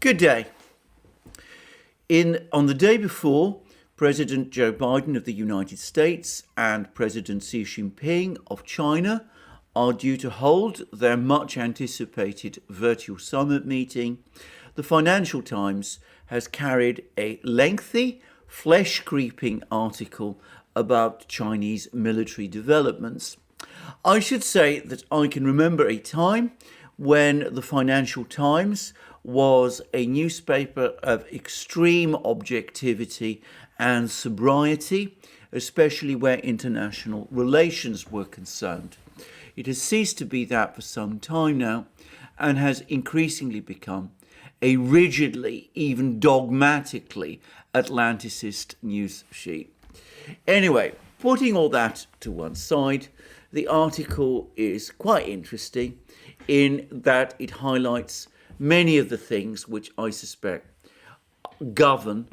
Good day. On the day before, President Joe Biden of the United States and President Xi Jinping of China are due to hold their much anticipated virtual summit meeting. The Financial Times has carried a lengthy, flesh-creeping article about Chinese military developments. I should say that I can remember a time when the Financial Times was a newspaper of extreme objectivity and sobriety, especially where international relations were concerned. It has ceased to be that for some time now and has increasingly become a rigidly, even dogmatically Atlanticist news sheet. Anyway, putting all that to one side, the article is quite interesting in that it highlights many of the things which I suspect govern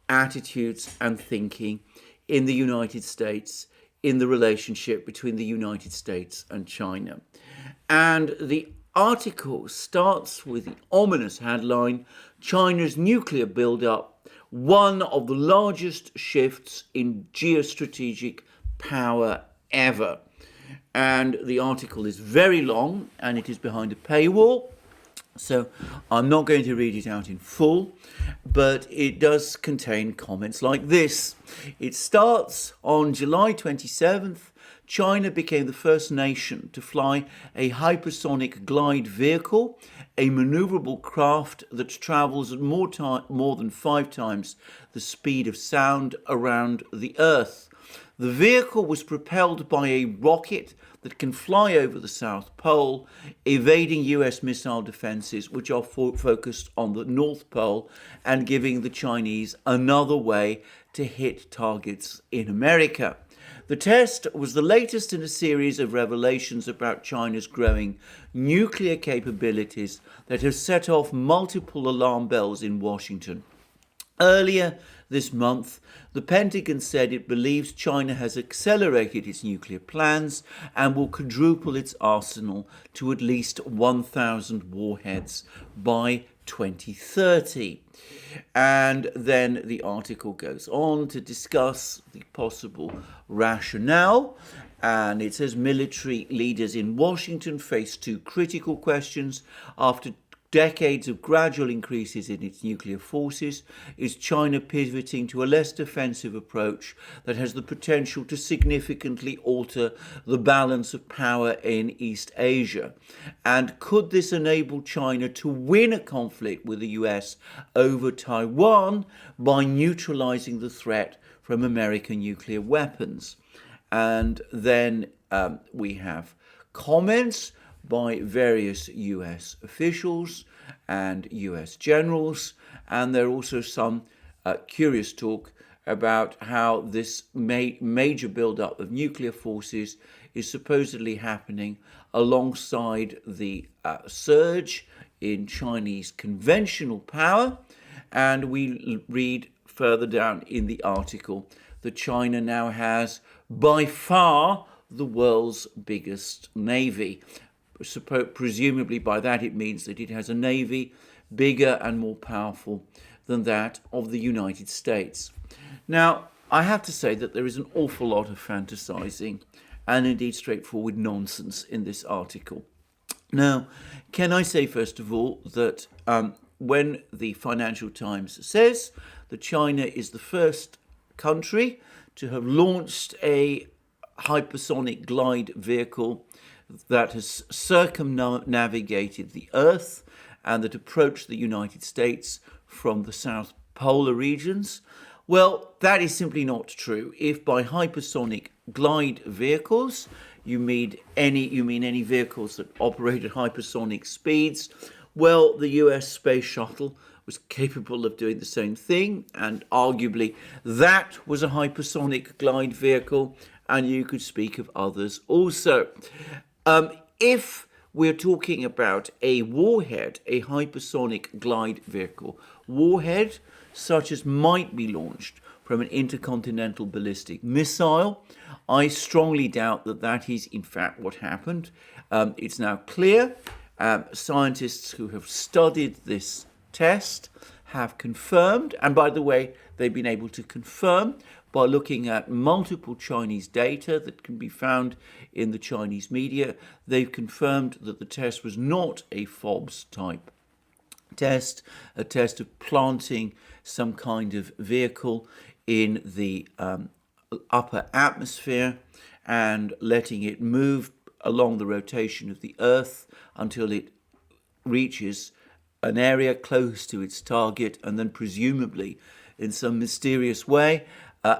attitudes and thinking in the United States in the relationship between the United States and China. And the article starts with the ominous headline, China's nuclear buildup, one of the largest shifts in geostrategic power ever. And the article is very long and it is behind a paywall. So I'm not going to read it out in full, but it does contain comments like this. It starts on July 27th. China became the first nation to fly a hypersonic glide vehicle, a maneuverable craft that travels at more than 5 times the speed of sound around the Earth. The vehicle was propelled by a rocket that can fly over the South Pole, evading US missile defenses, which are focused on the North Pole, and giving the Chinese another way to hit targets in America. The test was the latest in a series of revelations about China's growing nuclear capabilities that have set off multiple alarm bells in Washington. Earlier this month, the Pentagon said it believes China has accelerated its nuclear plans and will quadruple its arsenal to at least 1,000 warheads by 2030. And then the article goes on to discuss the possible rationale. And it says military leaders in Washington face 2 critical questions after decades of gradual increases in its nuclear forces. Is China pivoting to a less defensive approach that has the potential to significantly alter the balance of power in East Asia? And could this enable China to win a conflict with the US over Taiwan by neutralizing the threat from American nuclear weapons? And then we have comments by various US officials and US generals, and there are also some curious talk about how this major buildup of nuclear forces is supposedly happening alongside the surge in Chinese conventional power. And we read further down in the article that China now has by far the world's biggest navy. Presumably by that it means that it has a navy bigger and more powerful than that of the United States. Now, I have to say that there is an awful lot of fantasizing and indeed straightforward nonsense in this article. Now, can I say first of all that when the Financial Times says that China is the first country to have launched a hypersonic glide vehicle that has circumnavigated the Earth and that approached the United States from the South Polar regions, well, that is simply not true. If by hypersonic glide vehicles you mean any vehicles that operate at hypersonic speeds, well, the US space shuttle was capable of doing the same thing, and arguably that was a hypersonic glide vehicle, and you could speak of others also. If we're talking about a warhead, a hypersonic glide vehicle warhead, such as might be launched from an intercontinental ballistic missile, I strongly doubt that that is in fact what happened. It's now clear, scientists who have studied this test have confirmed, and by the way, they've been able to confirm by looking at multiple Chinese data that can be found in the Chinese media, they've confirmed that the test was not a FOBS type test, a test of planting some kind of vehicle in the upper atmosphere and letting it move along the rotation of the Earth until it reaches an area close to its target and then presumably in some mysterious way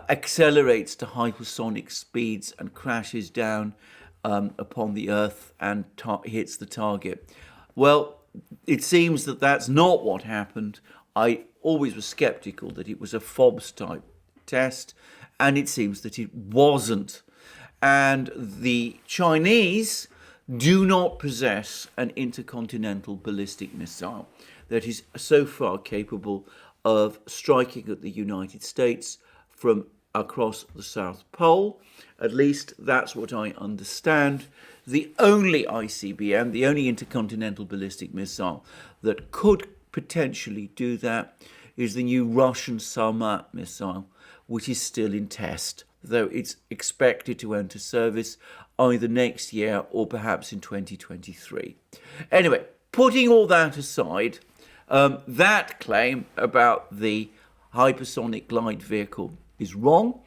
accelerates to hypersonic speeds and crashes down upon the Earth and hits the target. Well, it seems that that's not what happened. I always was skeptical that it was a FOBS type test, and it seems that it wasn't. And the Chinese do not possess an intercontinental ballistic missile that is so far capable of striking at the United States from across the South Pole. At least that's what I understand. The only ICBM, the only intercontinental ballistic missile that could potentially do that is the new Russian Sarmat missile, which is still in test, though it's expected to enter service either next year or perhaps in 2023. Anyway, putting all that aside, that claim about the hypersonic glide vehicle is wrong.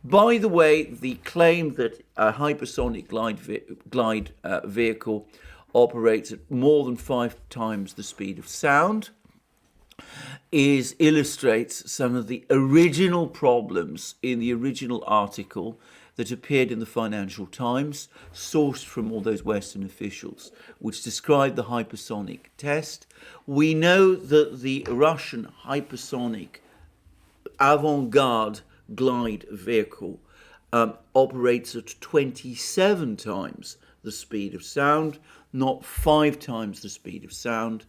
By the way, the claim that a hypersonic glide vehicle operates at more than 5 times the speed of sound illustrates some of the original problems in the original article that appeared in the Financial Times, sourced from all those Western officials, which described the hypersonic test. We know that the Russian hypersonic avant-garde glide vehicle operates at 27 times the speed of sound, not 5 times the speed of sound,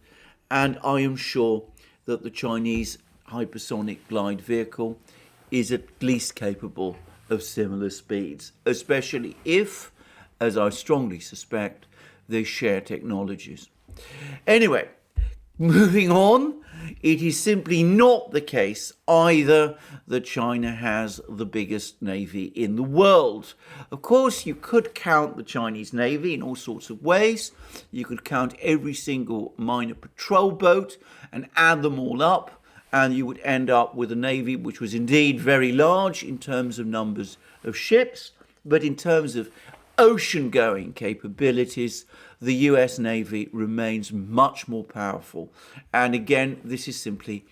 and I am sure that the Chinese hypersonic glide vehicle is at least capable of similar speeds, especially if, as I strongly suspect, they share technologies. Anyway, moving on, it is simply not the case either that China has the biggest navy in the world. Of course, you could count the Chinese navy in all sorts of ways. You could count every single minor patrol boat and add them all up, and you would end up with a navy which was indeed very large in terms of numbers of ships, but in terms of ocean-going capabilities, the US Navy remains much more powerful. And again, this is simply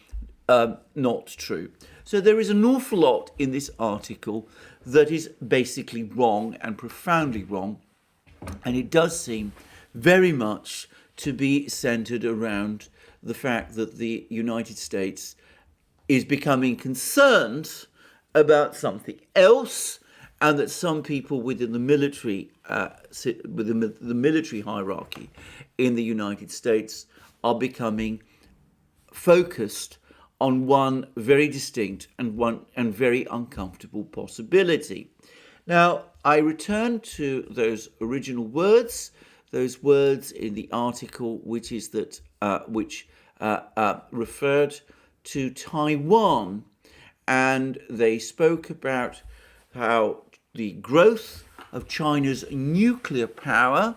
not true. So there is an awful lot in this article that is basically wrong and profoundly wrong. And it does seem very much to be centered around the fact that the United States is becoming concerned about something else, and that some people within the military, within the military hierarchy in the United States are becoming focused on one very distinct and very uncomfortable possibility. Now, I return to those original words, those words in the article, which is that which referred to Taiwan, and they spoke about how the growth of China's nuclear power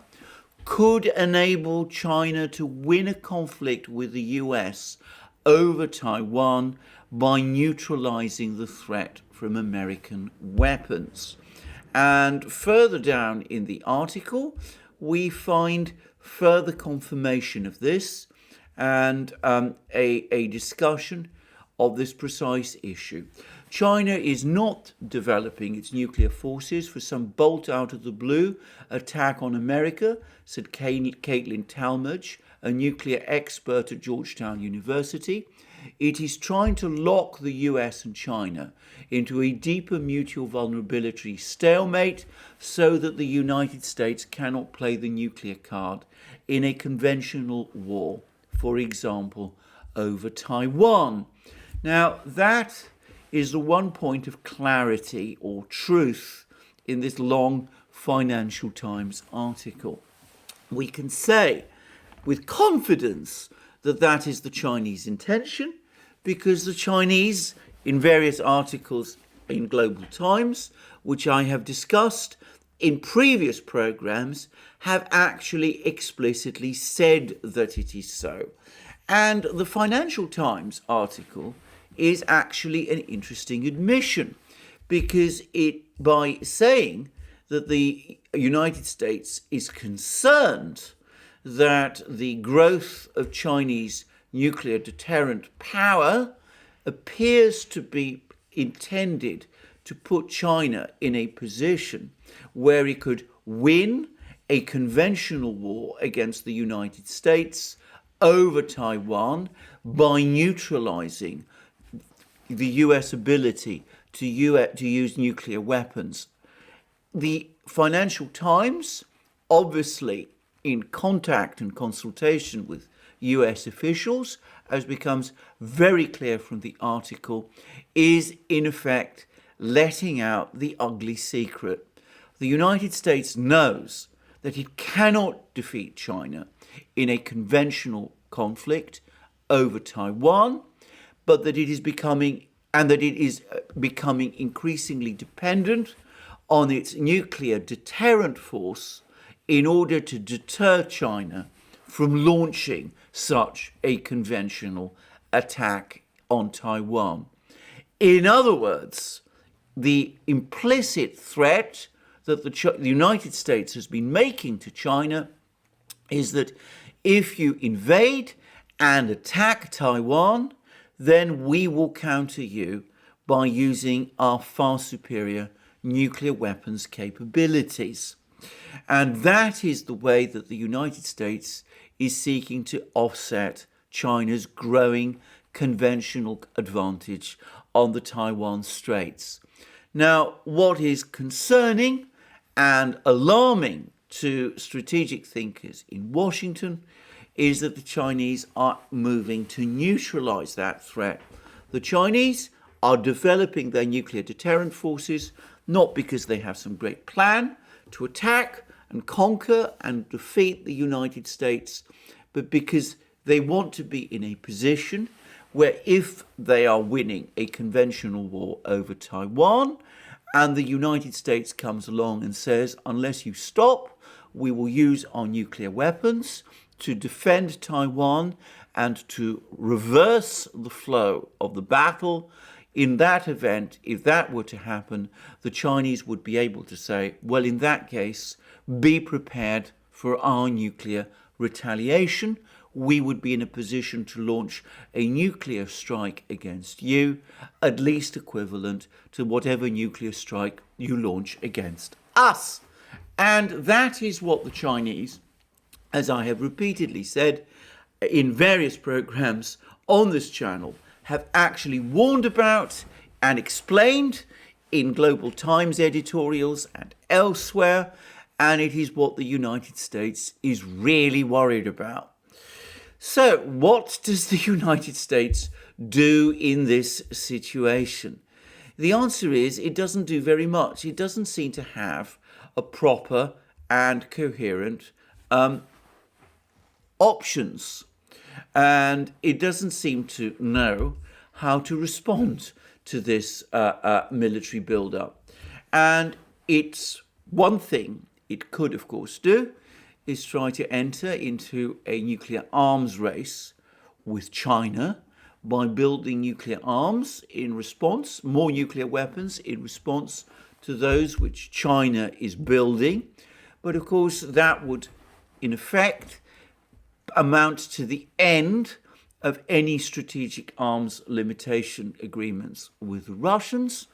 could enable China to win a conflict with the US over Taiwan by neutralizing the threat from American weapons. And further down in the article, we find further confirmation of this and a discussion of this precise issue. China is not developing its nuclear forces for some bolt out of the blue attack on America, said Caitlin Talmadge, a nuclear expert at Georgetown University. It is trying to lock the US and China into a deeper mutual vulnerability stalemate so that the United States cannot play the nuclear card in a conventional war, for example, over Taiwan. Now, that is the one point of clarity or truth in this long Financial Times article. We can say with confidence that that is the Chinese intention, because the Chinese, in various articles in Global Times, which I have discussed in previous programs, have actually explicitly said that it is so. And the Financial Times article is actually an interesting admission, because it, by saying that the United States is concerned that the growth of Chinese nuclear deterrent power appears to be intended to put China in a position where it could win a conventional war against the United States over Taiwan by neutralizing the US ability to use nuclear weapons. The Financial Times, obviously in contact and consultation with US officials, as becomes very clear from the article, is in effect letting out the ugly secret. The United States knows that it cannot defeat China in a conventional conflict over Taiwan, but that it is becoming increasingly dependent on its nuclear deterrent force in order to deter China from launching such a conventional attack on Taiwan. In other words, the implicit threat that the United States has been making to China is that if you invade and attack Taiwan, then we will counter you by using our far superior nuclear weapons capabilities. And that is the way that the United States is seeking to offset China's growing conventional advantage on the Taiwan Straits. Now, what is concerning and alarming to strategic thinkers in Washington is that the Chinese are moving to neutralize that threat. The Chinese are developing their nuclear deterrent forces not because they have some great plan to attack and conquer and defeat the United States, but because they want to be in a position where if they are winning a conventional war over Taiwan and the United States comes along and says, unless you stop, we will use our nuclear weapons to defend Taiwan and to reverse the flow of the battle. In that event, if that were to happen, the Chinese would be able to say, well, in that case, be prepared for our nuclear retaliation. We would be in a position to launch a nuclear strike against you, at least equivalent to whatever nuclear strike you launch against us. And that is what the Chinese, as I have repeatedly said in various programs on this channel, have actually warned about and explained in Global Times editorials and elsewhere, and it is what the United States is really worried about. So, what does the United States do in this situation? The answer is it doesn't do very much. It doesn't seem to have a proper and coherent options. And it doesn't seem to know how to respond to this military build-up. And it's one thing it could, of course, do is try to enter into a nuclear arms race with China by building nuclear arms in response, more nuclear weapons in response to those which China is building. But of course, that would, in effect, amount to the end of any strategic arms limitation agreements with the Russians,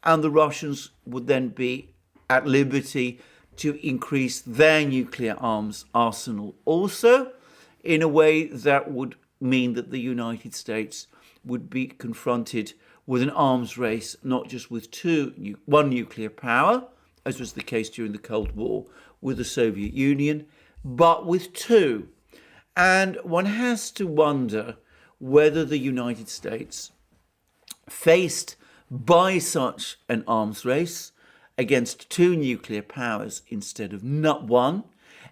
and the Russians would then be at liberty to increase their nuclear arms arsenal also, in a way that would mean that the United States would be confronted with an arms race, not just with one nuclear power, as was the case during the Cold War with the Soviet Union, but with two. And one has to wonder whether the United States, faced by such an arms race against two nuclear powers instead of not one,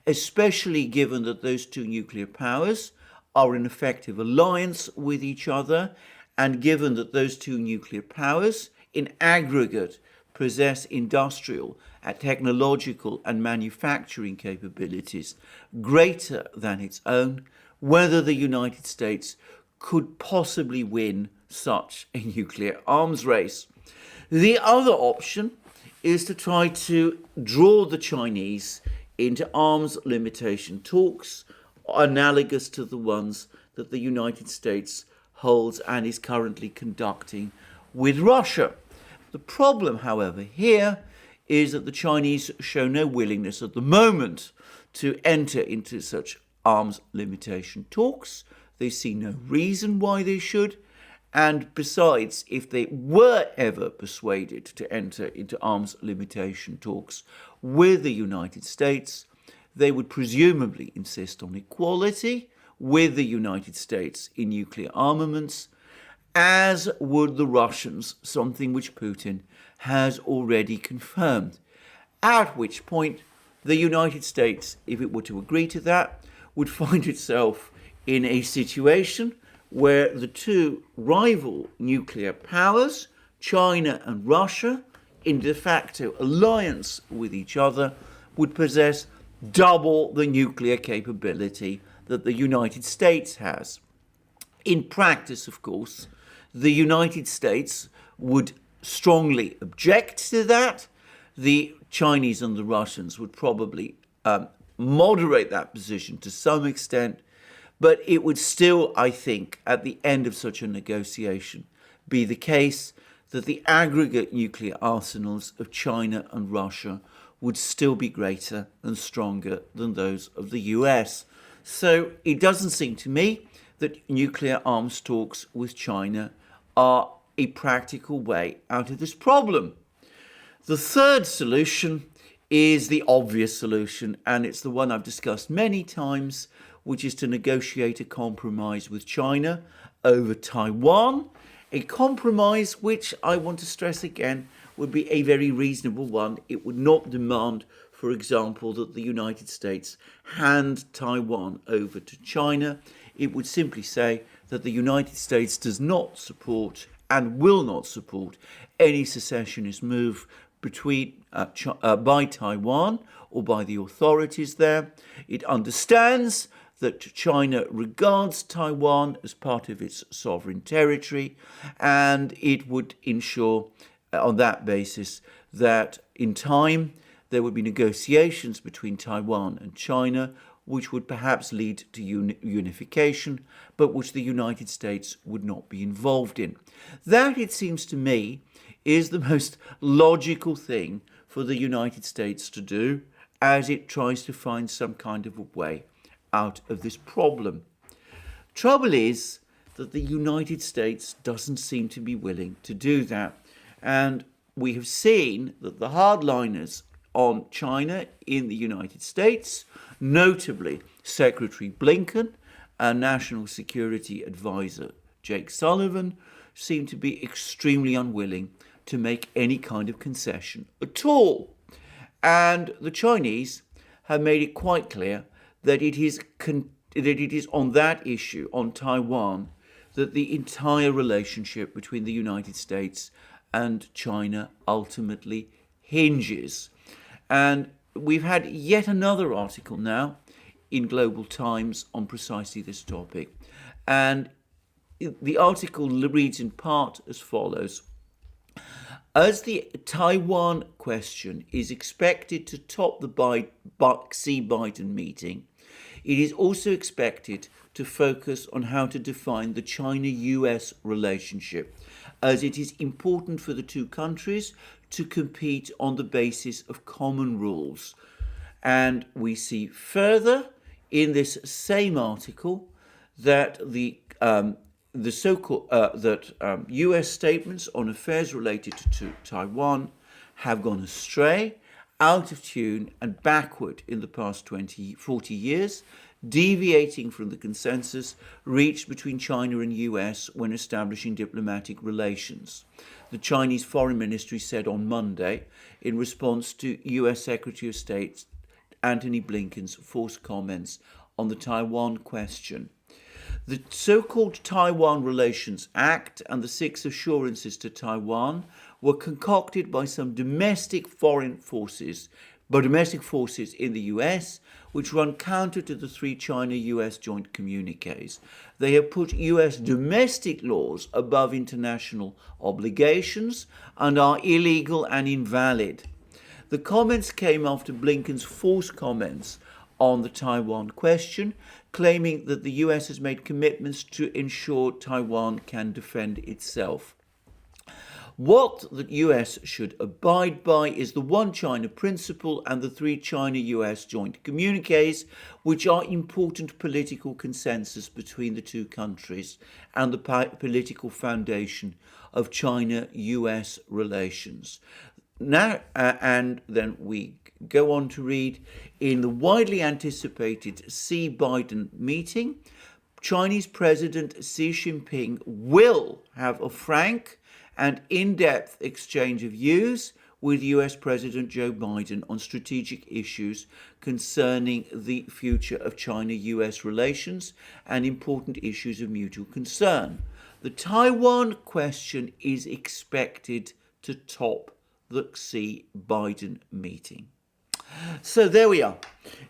especially given that those two nuclear powers are in effective alliance with each other, and given that those two nuclear powers in aggregate possess industrial, technological and manufacturing capabilities greater than its own, whether the United States could possibly win such a nuclear arms race. The other option is to try to draw the Chinese into arms limitation talks analogous to the ones that the United States holds and is currently conducting with Russia. The problem, however, here is that the Chinese show no willingness at the moment to enter into such arms limitation talks. They see no reason why they should. And besides, if they were ever persuaded to enter into arms limitation talks with the United States, they would presumably insist on equality with the United States in nuclear armaments, as would the Russians, something which Putin has already confirmed. At which point, the United States, if it were to agree to that, would find itself in a situation where the two rival nuclear powers, China and Russia, in de facto alliance with each other, would possess double the nuclear capability that the United States has. In practice, of course, the United States would strongly object to that. The Chinese and the Russians would probably moderate that position to some extent, but it would still, I think, at the end of such a negotiation, be the case that the aggregate nuclear arsenals of China and Russia would still be greater and stronger than those of the US. So it doesn't seem to me that nuclear arms talks with China are a practical way out of this problem. The third solution is the obvious solution, and it's the one I've discussed many times, which is to negotiate a compromise with China over Taiwan, a compromise which, I want to stress again, would be a very reasonable one. It would not demand, for example, that the United States hand Taiwan over to China. It would simply say that the United States does not support and will not support any secessionist move by Taiwan or by the authorities there. It understands that China regards Taiwan as part of its sovereign territory, and it would ensure on that basis that in time there would be negotiations between Taiwan and China which would perhaps lead to unification, but which the United States would not be involved in. That, it seems to me, is the most logical thing for the United States to do as it tries to find some kind of a way out of this problem. Trouble is that the United States doesn't seem to be willing to do that. And we have seen that the hardliners on China in the United States, notably Secretary Blinken and National Security Advisor Jake Sullivan, seem to be extremely unwilling to make any kind of concession at all. And the Chinese have made it quite clear that it is on that issue, on Taiwan, that the entire relationship between the United States and China ultimately hinges. And we've had yet another article now in Global Times on precisely this topic. And the article reads in part as follows. As the Taiwan question is expected to top the Xi-Biden meeting, it is also expected to focus on how to define the China-US relationship, as it is important for the two countries to compete on the basis of common rules. And we see further in this same article that US statements on affairs related to Taiwan have gone astray, out of tune and backward in the past 40 years, deviating from the consensus reached between China and US when establishing diplomatic relations. The Chinese Foreign Ministry said on Monday in response to US Secretary of State Antony Blinken's forced comments on the Taiwan question. The so-called Taiwan Relations Act and the Six Assurances to Taiwan were concocted by some domestic forces in the US, which run counter to the three China-US joint communiques. They have put US domestic laws above international obligations and are illegal and invalid. The comments came after Blinken's false comments on the Taiwan question, claiming that the US has made commitments to ensure Taiwan can defend itself. What the US should abide by is the One China principle and the three China-US joint communiques, which are important political consensus between the two countries and the political foundation of China-US relations. Now, and then we go on to read, in the widely anticipated Xi-Biden meeting, Chinese President Xi Jinping will have a frank and in-depth exchange of views with US President Joe Biden on strategic issues concerning the future of China-US relations and important issues of mutual concern. The Taiwan question is expected to top the Xi-Biden meeting. So there we are.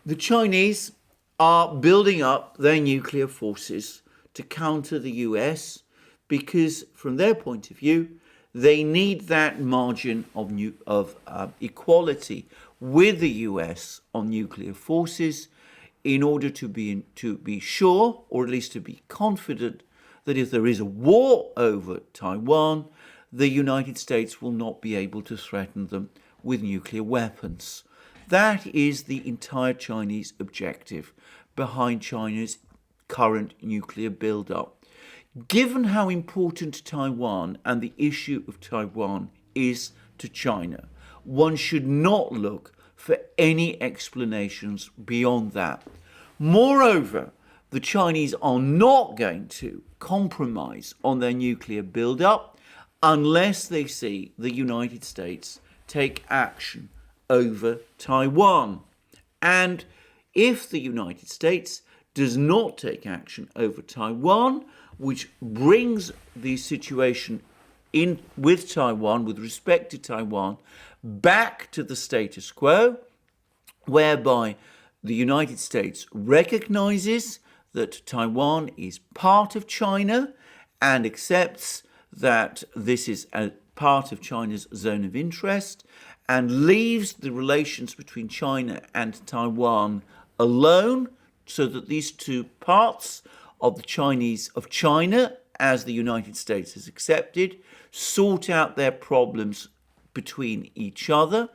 The Chinese are building up their nuclear forces to counter the US because, from their point of view, they need that margin of equality with the US on nuclear forces in order to be sure, or at least to be confident, that if there is a war over Taiwan, the United States will not be able to threaten them with nuclear weapons. That is the entire Chinese objective behind China's current nuclear build-up. Given how important Taiwan and the issue of Taiwan is to China, one should not look for any explanations beyond that. Moreover, the Chinese are not going to compromise on their nuclear build-up unless they see the United States take action over Taiwan. And if the United States does not take action over Taiwan, which brings the situation with Taiwan, with respect to Taiwan, back to the status quo, whereby the United States recognizes that Taiwan is part of China and accepts that this is a part of China's zone of interest, and leaves the relations between China and Taiwan alone, so that these two parts of China, as the United States has accepted, sort out their problems between each other.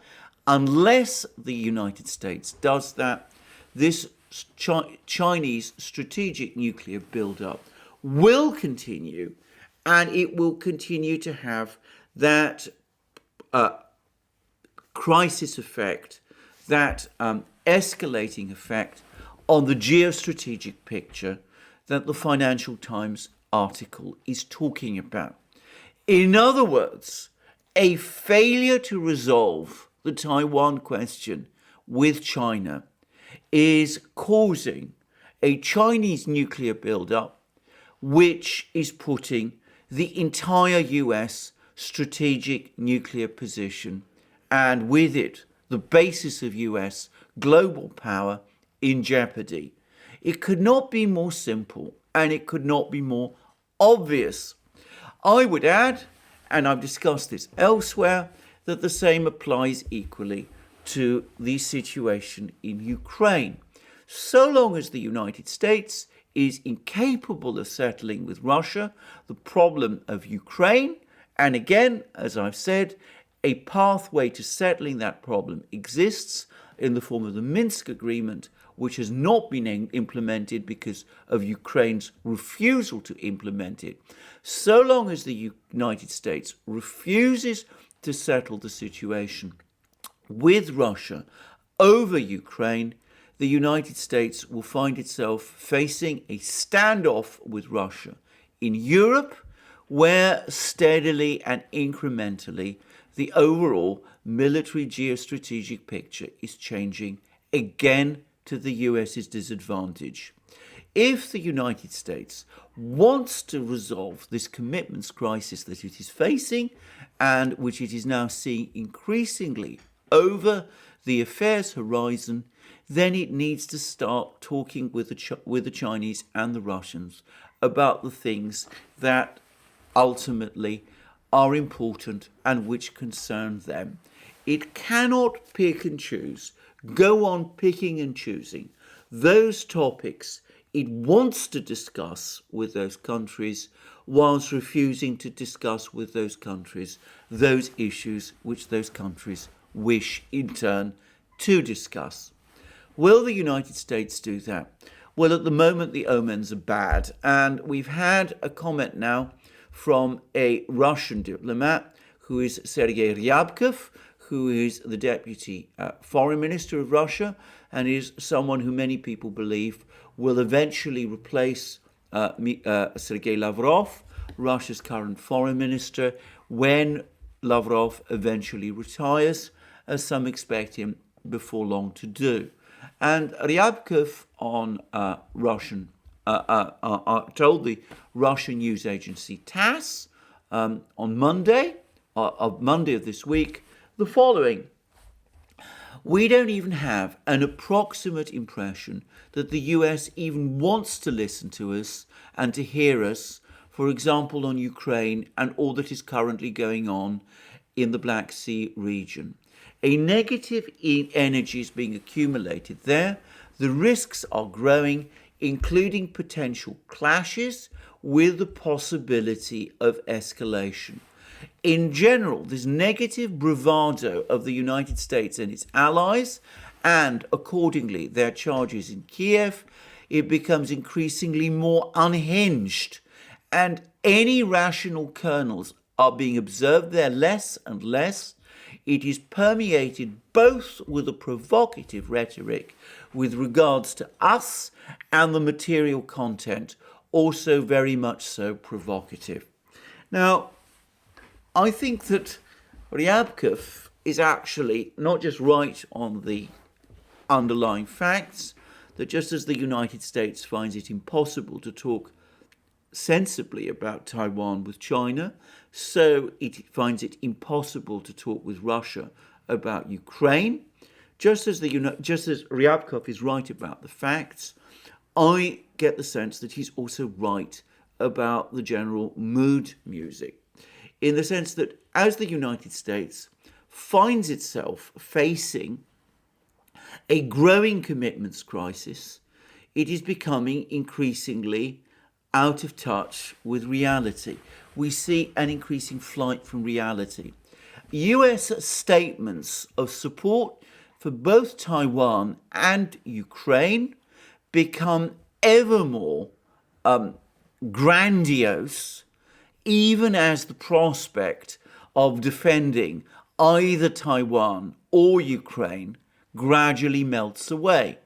Unless the United States does that, this Chinese strategic nuclear build-up will continue, and it will continue to have that crisis effect, that escalating effect on the geostrategic picture that the Financial Times article is talking about. In other words, a failure to resolve the Taiwan question with China is causing a Chinese nuclear build-up, which is putting the entire US strategic nuclear position, and with it, the basis of US global power, in jeopardy. It could not be more simple, and it could not be more obvious. I would add, and I've discussed this elsewhere, that the same applies equally to the situation in Ukraine. So long as the United States is incapable of settling with Russia the problem of Ukraine, and again, as I've said, a pathway to settling that problem exists in the form of the Minsk Agreement, which has not been implemented because of Ukraine's refusal to implement it. So long as the United States refuses to settle the situation with Russia over Ukraine, the United States will find itself facing a standoff with Russia in Europe, where steadily and incrementally the overall military geostrategic picture is changing again to the US's disadvantage. if the United States wants to resolve this commitments crisis that it is facing and which it is now seeing increasingly over the affairs horizon, then it needs to start talking with the Chinese and the Russians about the things that ultimately are important and which concern them. It cannot pick and choose, go on picking and choosing those topics it wants to discuss with those countries whilst refusing to discuss with those countries those issues which those countries wish in turn to discuss. Will the United States do that? Well, at the moment, the omens are bad. And we've had a comment now from a Russian diplomat who is Sergei Ryabkov, who is the deputy foreign minister of Russia and is someone who many people believe will eventually replace Sergei Lavrov, Russia's current foreign minister, when Lavrov eventually retires, as some expect him before long to do. And Ryabkov on told the Russian news agency TASS on Monday of this week the following: "We don't even have an approximate impression that the US even wants to listen to us and to hear us, for example, on Ukraine and all that is currently going on in the Black Sea region. A negative energy is being accumulated there. The risks are growing, including potential clashes with the possibility of escalation. In general, this negative bravado of the United States and its allies, and accordingly their charges in Kiev, it becomes increasingly more unhinged, and any rational kernels are being observed there less and less. It is permeated both with a provocative rhetoric with regards to us and the material content, also very much so provocative." Now, I think that Ryabkov is actually not just right on the underlying facts, that just as the United States finds it impossible to talk sensibly about Taiwan with China, so it finds it impossible to talk with Russia about Ukraine. Just as Ryabkov is right about the facts, I get the sense that he's also right about the general mood music, in the sense that as the United States finds itself facing a growing commitments crisis, it is becoming increasingly out of touch with reality. We see an increasing flight from reality. US statements of support for both Taiwan and Ukraine become ever more grandiose, even as the prospect of defending either Taiwan or Ukraine gradually melts away.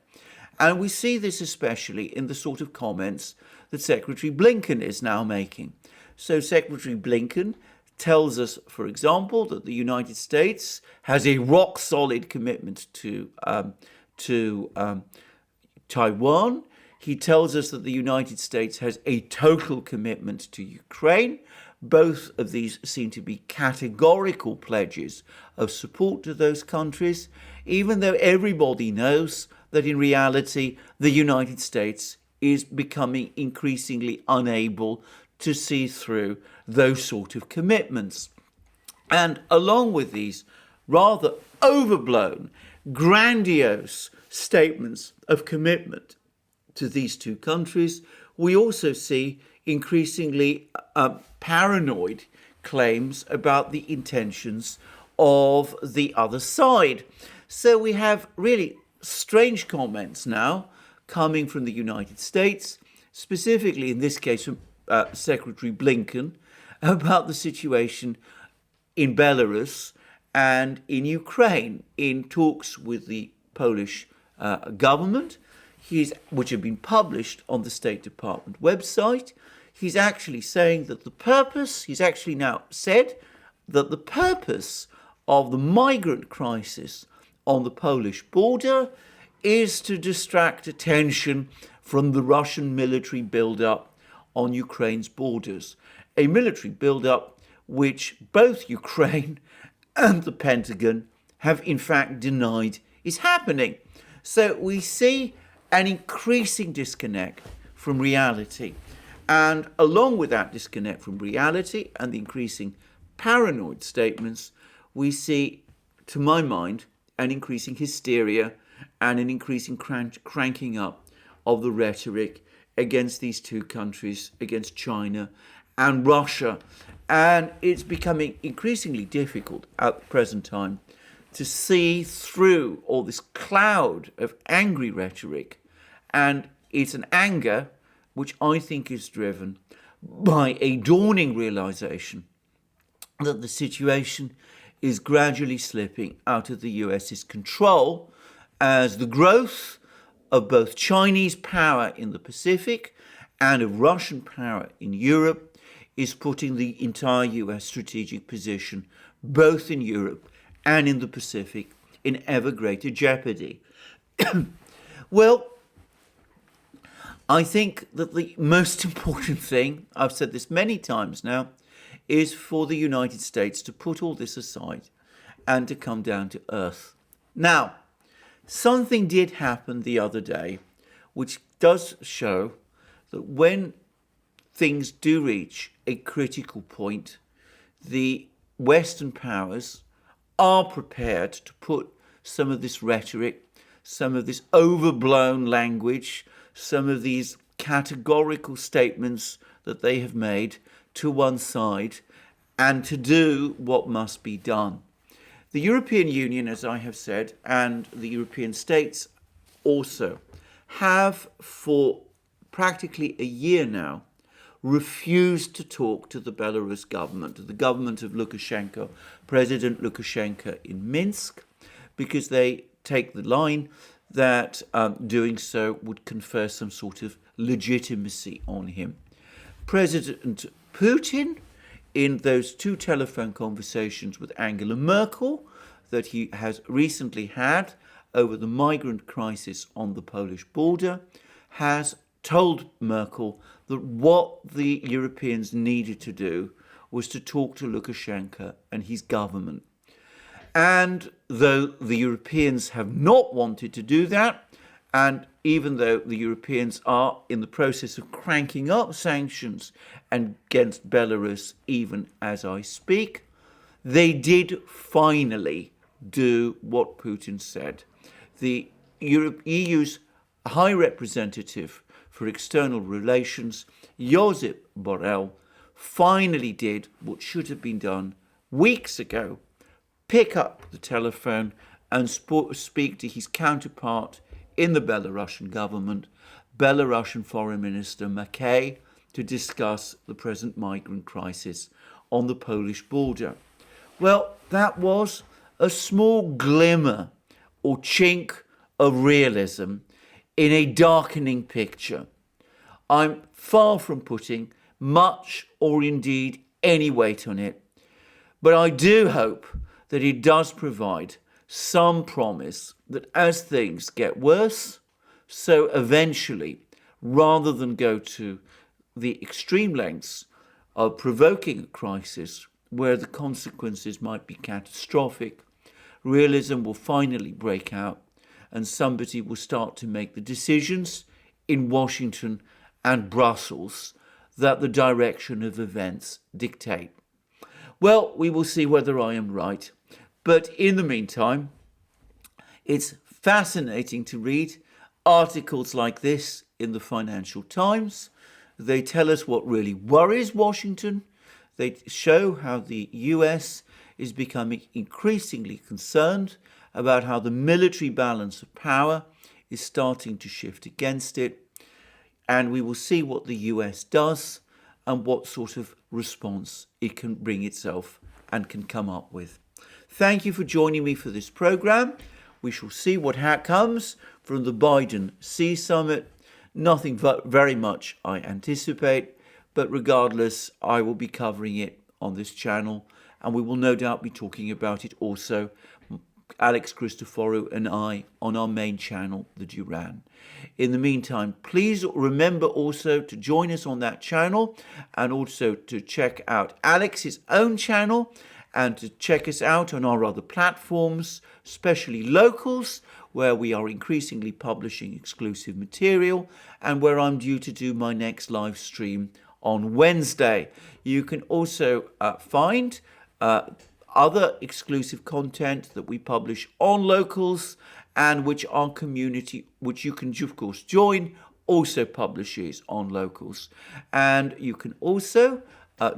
And we see this especially in the sort of comments that Secretary Blinken is now making. So Secretary Blinken tells us, for example, that the United States has a rock-solid commitment to Taiwan. He tells us that the United States has a total commitment to Ukraine. Both of these seem to be categorical pledges of support to those countries, even though everybody knows that in reality the United States is becoming increasingly unable to see through those sort of commitments. And along with these rather overblown, grandiose statements of commitment to these two countries, we also see increasingly paranoid claims about the intentions of the other side. So we have really strange comments now coming from the United States, specifically in this case from Secretary Blinken, about the situation in Belarus and in Ukraine in talks with the Polish government, which have been published on the State Department website. He's actually saying that he's actually now said that the purpose of the migrant crisis on the Polish border is to distract attention from the Russian military build-up on Ukraine's borders, a military build-up which both Ukraine and the Pentagon have in fact denied is happening. So we see an increasing disconnect from reality. And along with that disconnect from reality and the increasing paranoid statements, we see, to my mind, an increasing hysteria and an increasing cranking up of the rhetoric against these two countries, against China and Russia. And it's becoming increasingly difficult at the present time to see through all this cloud of angry rhetoric. And it's an anger which I think is driven by a dawning realization that the situation is gradually slipping out of the US's control as the growth of both Chinese power in the Pacific and of Russian power in Europe is putting the entire US strategic position, both in Europe and in the Pacific, in ever greater jeopardy. Well, I think that the most important thing, I've said this many times now, is for the United States to put all this aside and to come down to earth. Now, something did happen the other day which does show that when things do reach a critical point, the Western powers are prepared to put some of this rhetoric, some of this overblown language, some of these categorical statements that they have made to one side and to do what must be done. The European Union, as I have said, and the European states also have for practically a year now refused to talk to the Belarus government, the government of Lukashenko, President Lukashenko in Minsk, because they take the line that doing so would confer some sort of legitimacy on him. President Putin, in those two telephone conversations with Angela Merkel that he has recently had over the migrant crisis on the Polish border, has told Merkel that what the Europeans needed to do was to talk to Lukashenko and his government. And though the Europeans have not wanted to do that, and even though the Europeans are in the process of cranking up sanctions against Belarus even as I speak, they did finally do what Putin said. The EU's High Representative for External Relations, Josep Borrell, finally did what should have been done weeks ago: pick up the telephone and speak to his counterpart in the Belarusian government, Belarusian Foreign Minister Mackay, to discuss the present migrant crisis on the Polish border. Well, that was a small glimmer or chink of realism in a darkening picture. I'm far from putting much or indeed any weight on it, but I do hope that it does provide some promise that as things get worse, so eventually, rather than go to the extreme lengths of provoking a crisis where the consequences might be catastrophic, realism will finally break out and somebody will start to make the decisions in Washington and Brussels that the direction of events dictate. Well, we will see whether I am right. But in the meantime, it's fascinating to read articles like this in the Financial Times. They tell us what really worries Washington. They show how the US is becoming increasingly concerned about how the military balance of power is starting to shift against it. And we will see what the US does and what sort of response it can bring itself and can come up with. Thank you for joining me for this program. We shall see what comes from the Biden-Xi summit. Nothing very much, I anticipate, but regardless, I will be covering it on this channel, and we will no doubt be talking about it also Alex Christoforou and I on our main channel, the Duran. In the meantime, please remember also to join us on that channel and also to check out Alex's own channel and to check us out on our other platforms, especially Locals, where we are increasingly publishing exclusive material and where I'm due to do my next live stream on Wednesday. You can also find other exclusive content that we publish on Locals and which our community, which you can of course join, also publishes on Locals. And you can also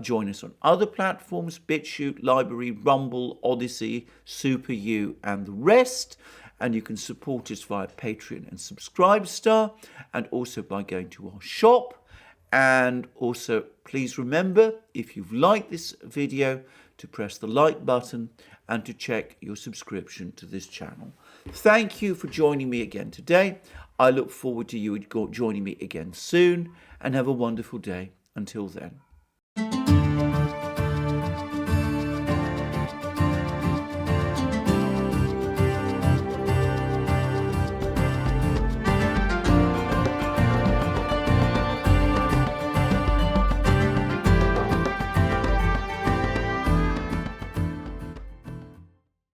join us on other platforms, BitChute, Library, Rumble, ODYSEE, SuperU and the rest. And you can support us via Patreon and Subscribestar, and also by going to our shop. And also, please remember, if you've liked this video, to press the like button and to check your subscription to this channel. Thank you for joining me again today. I look forward to you joining me again soon, and have a wonderful day. Until then.